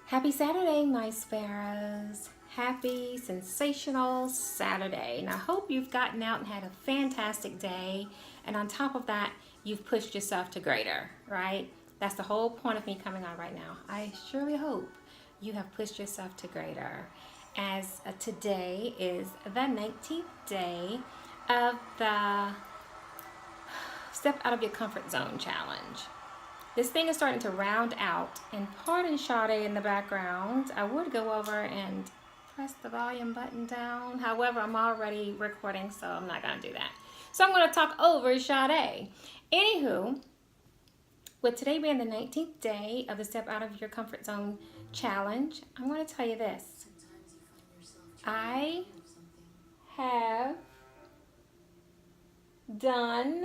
Happy Saturday, my Sparrows. Happy, sensational Saturday. And I hope you've gotten out and had a fantastic day. And on top of that, you've pushed yourself to greater, right? That's the whole point of me coming on right now. I surely hope you have pushed yourself to greater. As today is the 19th day of the Step Out of Your Comfort Zone challenge. This thing is starting to round out, and pardon Sade in the background. I would go over and press the volume button down. However, I'm already recording, so I'm not going to do that. So I'm going to talk over Sade. Anywho, with today being the 19th day of the Step Out of Your Comfort Zone challenge, I'm going to tell you this. I have done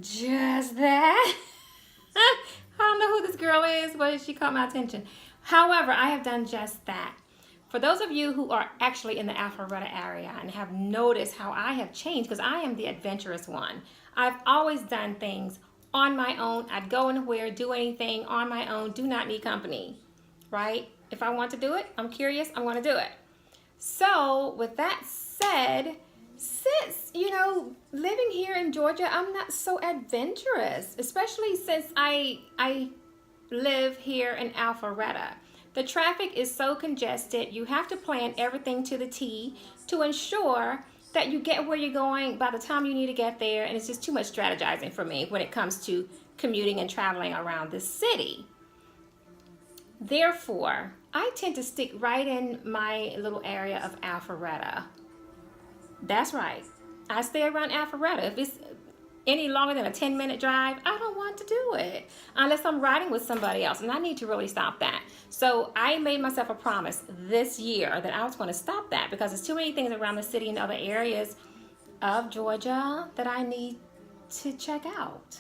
just that. I don't know who this girl is, but she caught my attention. However, I have done just that. For those of you who are actually in the Alpharetta area and have noticed how I have changed, because I am the adventurous one. I've always done things on my own. I'd go anywhere, do anything on my own, do not need company, right? If I want to do it, I'm curious, I'm going to do it. So with that said, since, living here in Georgia, I'm not so adventurous, especially since I live here in Alpharetta. The traffic is so congested. You have to plan everything to the T to ensure that you get where you're going by the time you need to get there. And it's just too much strategizing for me when it comes to commuting and traveling around the city. Therefore, I tend to stick right in my little area of Alpharetta. That's right. I stay around Alpharetta. If it's any longer than a 10-minute drive, I don't want to do it unless I'm riding with somebody else, and I need to really stop that. So I made myself a promise this year that I was going to stop that because there's too many things around the city and other areas of Georgia that I need to check out.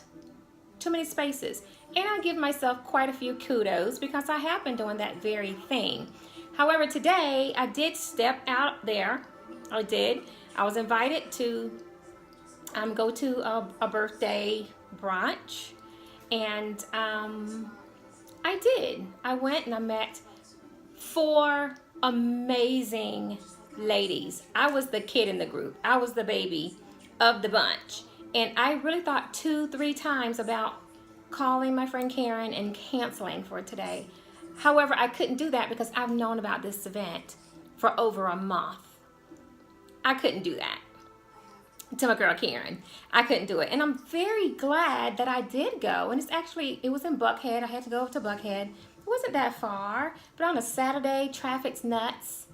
Too many spaces. And I give myself quite a few kudos because I have been doing that very thing. However, today I did step out there. I did. I was invited to go to a birthday brunch, and I did. I went and I met 4 amazing ladies. I was the kid in the group. I was the baby of the bunch, and I really thought 2-3 times about calling my friend Karen and canceling for today. However, I couldn't do that because I've known about this event for over a month. I couldn't do that to my girl Karen. I couldn't do it. And I'm very glad that I did go. And it was in Buckhead. I had to go over to Buckhead. It wasn't that far, but on a Saturday, traffic's nuts.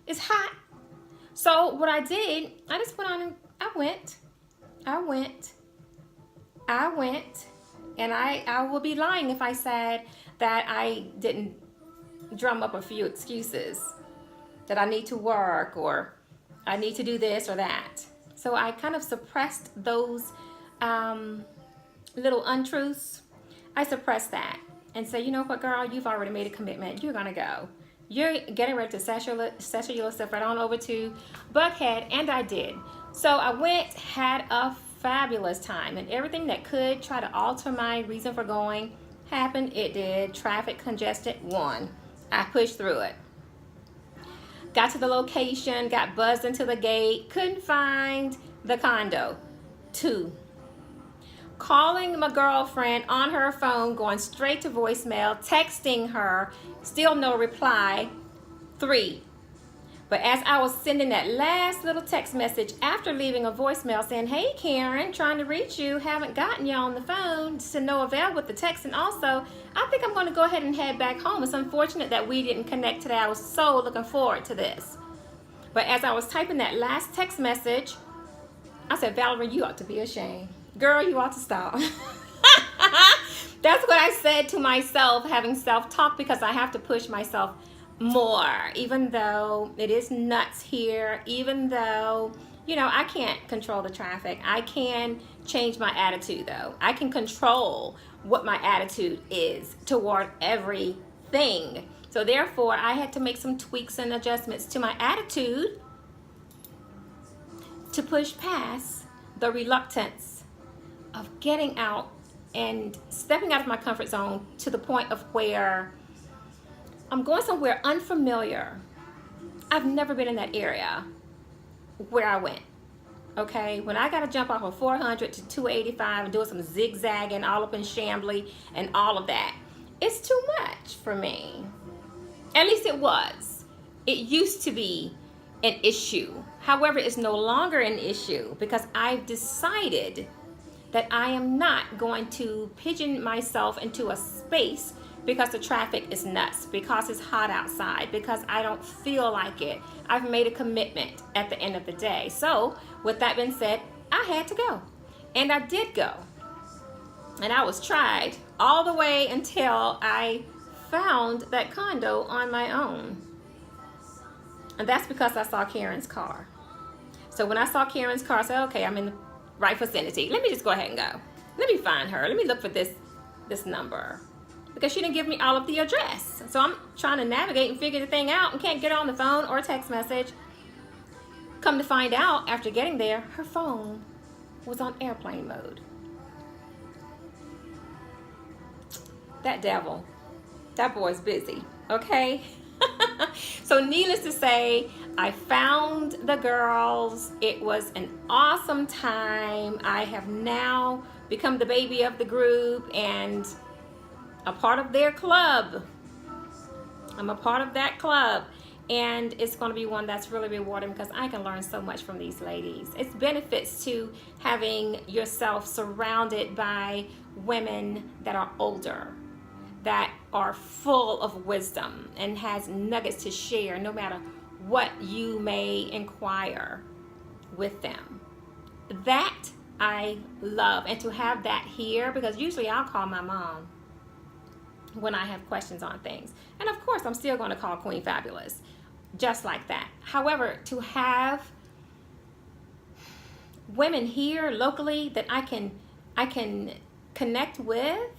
It's hot. So what I did, I just went on and I went. And I will be lying if I said that I didn't drum up a few excuses that I need to work or I need to do this or that. So I kind of suppressed those little untruths. I suppressed that and say, you know what, girl, you've already made a commitment. You're going to go. You're getting ready to settle yourself right on over to Buckhead, and I did. So I went, had a fabulous time, and everything that could try to alter my reason for going happened. It did. Traffic congested, won. I pushed through it. Got to the location, got buzzed into the gate, couldn't find the condo. 2. Calling my girlfriend on her phone, going straight to voicemail, texting her, still no reply. 3. But as I was sending that last little text message after leaving a voicemail saying, hey Karen, trying to reach you, haven't gotten you on the phone, to no avail with the text, and also I think I'm going to go ahead and head back home. It's unfortunate that we didn't connect today. I was so looking forward to this. But as I was typing that last text message, I said, Valerie, you ought to be ashamed. Girl, you ought to stop. That's what I said to myself, having self-talk, because I have to push myself more, even though it is nuts here, even though, I can't control the traffic. I can change my attitude, though. I can control what my attitude is toward everything. So therefore, I had to make some tweaks and adjustments to my attitude to push past the reluctance of getting out and stepping out of my comfort zone to the point of where I'm going somewhere unfamiliar. I've never been in that area where I went. Okay, when I got to jump off of 400 to 285 and doing some zigzagging all up in Chambly and all of that, it's too much for me. At least it was. It used to be an issue. However, it's no longer an issue because I've decided that I am not going to pigeon myself into a space because the traffic is nuts, because it's hot outside, because I don't feel like it. I've made a commitment at the end of the day. So with that being said, I had to go. And I did go. And I was tried all the way until I found that condo on my own. And that's because I saw Karen's car. So when I saw Karen's car, I said, okay, I'm in the right vicinity. Let me just go ahead and go. Let me find her. Let me look for this number. Because she didn't give me all of the address. So I'm trying to navigate and figure the thing out and can't get on the phone or text message. Come to find out, after getting there, her phone was on airplane mode. That devil. That boy's busy, okay? So needless to say, I found the girls. It was an awesome time. I have now become the baby of the group and a part of their club. I'm a part of that club. And it's going to be one that's really rewarding because I can learn so much from these ladies. It's benefits to having yourself surrounded by women that are older, that are full of wisdom and has nuggets to share no matter what you may inquire with them. That I love, and to have that here, because usually I'll call my mom when I have questions on things. And of course, I'm still going to call Queen Fabulous, just like that. However, to have women here locally that I can connect with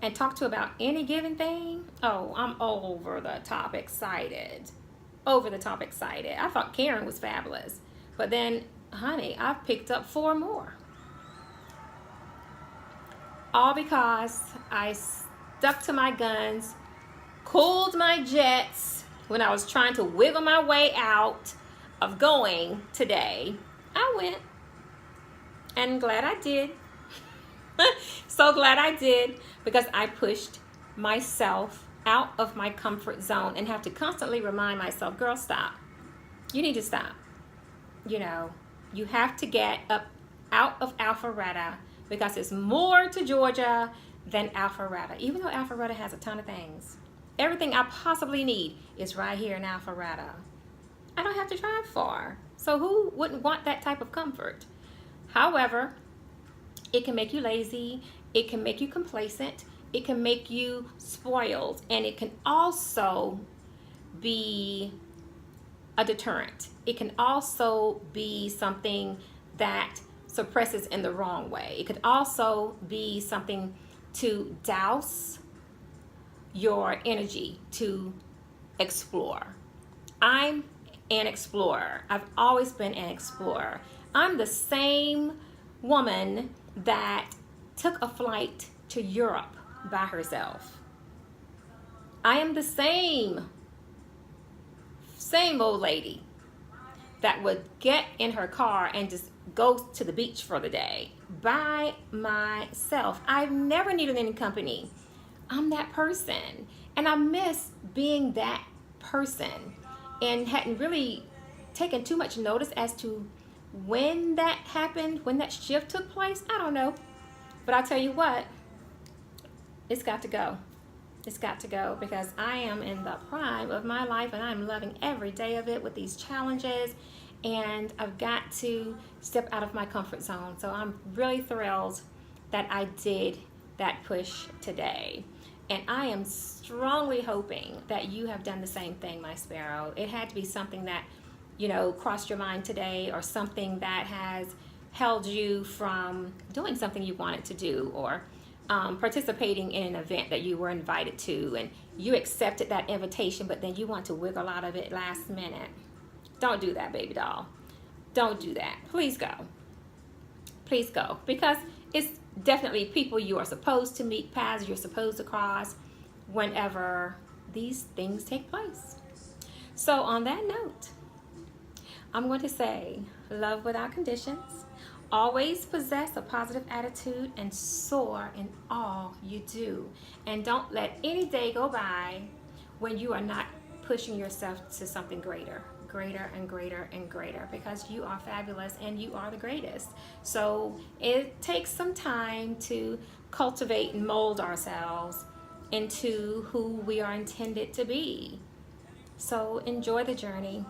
and talk to about any given thing, oh, I'm over the top excited. Over the top excited. I thought Karen was fabulous. But then, honey, I've picked up 4 more. All because I stuck to my guns, cooled my jets when I was trying to wiggle my way out of going today. I went, and glad I did. So glad I did, because I pushed myself out of my comfort zone and have to constantly remind myself, girl, stop. You need to stop. You know, you have to get up out of Alpharetta, because it's more to Georgia than Alpharetta. Even though Alpharetta has a ton of things, everything I possibly need is right here in Alpharetta. I don't have to drive far. So who wouldn't want that type of comfort? However, it can make you lazy. It can make you complacent. It can make you spoiled. And it can also be a deterrent. It can also be something that suppresses in the wrong way. It could also be something to douse your energy to explore. I'm an explorer. I've always been an explorer. I'm the same woman that took a flight to Europe by herself. I am the same old lady that would get in her car and just go to the beach for the day by myself. I've never needed any company. I'm that person, and I miss being that person, and hadn't really taken too much notice as to when that happened, when that shift took place. I don't know, but I'll tell you what, it's got to go. It's got to go, because I am in the prime of my life and I'm loving every day of it with these challenges, and I've got to step out of my comfort zone. So I'm really thrilled that I did that push today. And I am strongly hoping that you have done the same thing, my Sparrow. It had to be something that, you know, crossed your mind today, or something that has held you from doing something you wanted to do, or participating in an event that you were invited to, and you accepted that invitation, but then you want to wiggle out of it last minute. Don't do that, baby doll. Don't do that. Please go. Please go, because it's definitely people you are supposed to meet, paths you're supposed to cross whenever these things take place. So on that note, I'm going to say love without conditions. Always possess a positive attitude and soar in all you do. And don't let any day go by when you are not pushing yourself to something greater, greater and greater and greater, because you are fabulous and you are the greatest. So it takes some time to cultivate and mold ourselves into who we are intended to be. So enjoy the journey.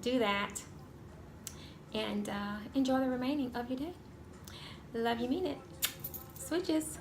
Do that. And enjoy the remaining of your day. Love you, mean it. Switches.